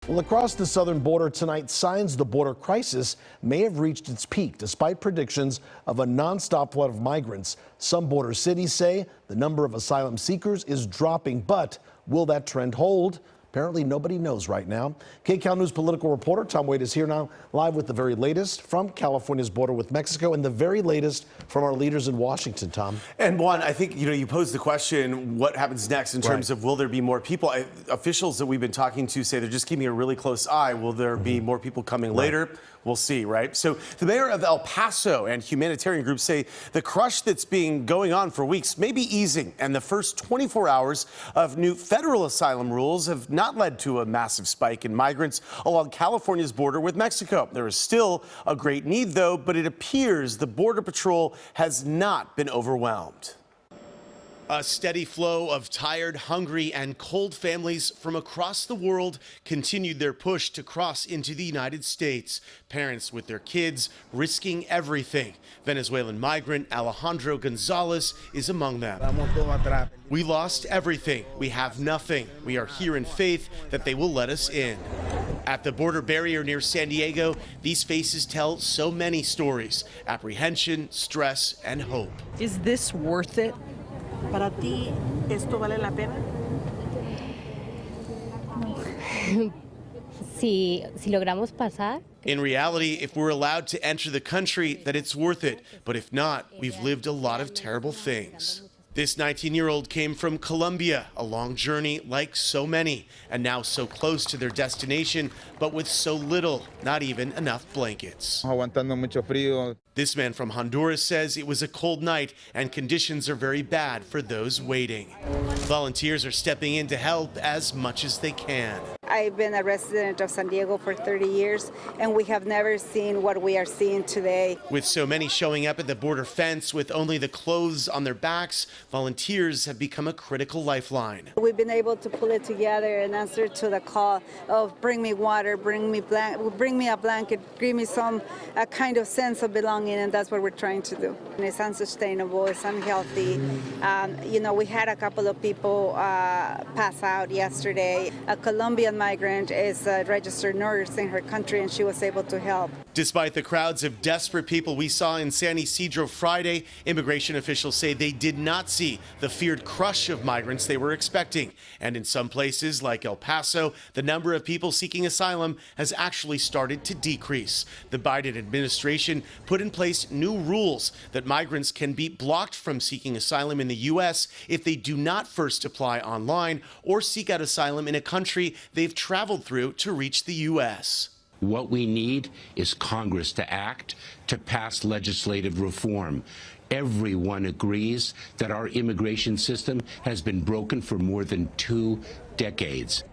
Well, across the southern border tonight, signs the border crisis may have reached its peak, despite predictions of a nonstop flood of migrants. Some border cities say the number of asylum seekers is dropping, but will that trend hold? Apparently nobody knows right now. KCAL News political reporter Tom Wade is here now live with the very latest from California's border with Mexico and the very latest from our leaders in Washington, Tom. And Juan, I think, you posed the question, what happens next in terms of will there be more people? Officials that we've been talking to say they're just keeping a really close eye. Will there be more people coming later? We'll see, right? So the mayor of El Paso and humanitarian groups say the crush that's been going on for weeks may be easing, and the first 24 hours of new federal asylum rules have not led to a massive spike in migrants along California's border with Mexico. There is still a great need, though, but it appears the Border Patrol has not been overwhelmed. A steady flow of tired, hungry, and cold families from across the world continued their push to cross into the United States. Parents with their kids risking everything. Venezuelan migrant Alejandro Gonzalez is among them. We lost everything. We have nothing. We are here in faith that they will let us in. At the border barrier near San Diego, these faces tell so many stories: apprehension, stress, and hope. Is this worth it? ¿Para ti esto vale la pena? Si logramos pasar. In reality, if we're allowed to enter the country, that it's worth it. But if not, we've lived a lot of terrible things. This 19-year-old came from Colombia, a long journey like so many, and now so close to their destination, but with so little, not even enough blankets. Aguantando mucho frío. This man from Honduras says it was a cold night and conditions are very bad for those waiting. Volunteers are stepping in to help as much as they can. I've been a resident of San Diego for 30 years, and we have never seen what we are seeing today. With so many showing up at the border fence with only the clothes on their backs, volunteers have become a critical lifeline. We've been able to pull it together and answer to the call of bring me water, bring me a blanket, give me some kind of sense of belonging, and that's what we're trying to do. And it's unsustainable, it's unhealthy. We had a couple of people pass out yesterday. A Colombian migrant is a registered nurse in her country, and she was able to help. Despite the crowds of desperate people we saw in San Ysidro Friday, immigration officials say they did not see the feared crush of migrants they were expecting. And in some places, like El Paso, the number of people seeking asylum has actually started to decrease. The Biden administration put in place new rules that migrants can be blocked from seeking asylum in the U.S. if they do not first apply online or seek out asylum in a country they've traveled through to reach the U.S. What we need is Congress to act to pass legislative reform. Everyone agrees that our immigration system has been broken for more than 2 decades.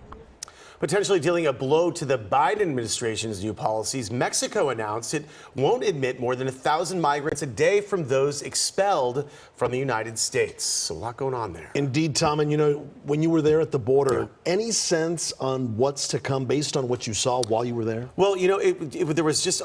Potentially dealing a blow to the Biden administration's new policies, Mexico announced it won't admit more than 1,000 migrants a day from those expelled from the United States. So a lot going on there. Indeed, Tom, and when you were there at the border, any sense on what's to come based on what you saw while you were there? Well, there was just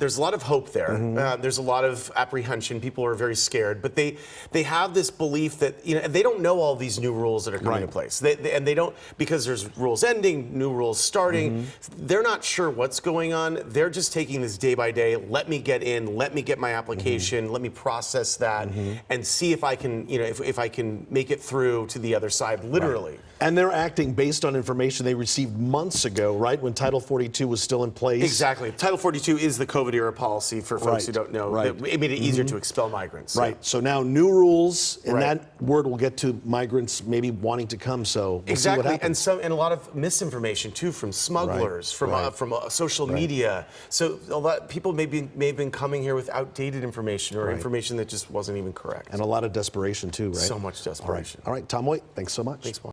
there's a lot of hope there. There's a lot of apprehension. People are very scared, but they have this belief that, they don't know all these new rules that are coming into place. They don't, because there's rules ending, new rules starting. They're not sure what's going on. They're just taking this day by day. Let me get in, let me get my application, let me process that and see if I can, if I can make it through to the other side, literally. And they're acting based on information they received months ago, right, when Title 42 was still in place. Exactly. Title 42 is the COVID era policy for folks who don't know. It made it easier to expel migrants. Right. So now new rules, and that word will get to migrants maybe wanting to come. So we'll see what happens. And a lot of misinformation too from smugglers, from social media. So a lot people may have been coming here with outdated information or information that just wasn't even correct. And a lot of desperation too, right? So much desperation. All right, Tom White, thanks so much. Thanks, Juan.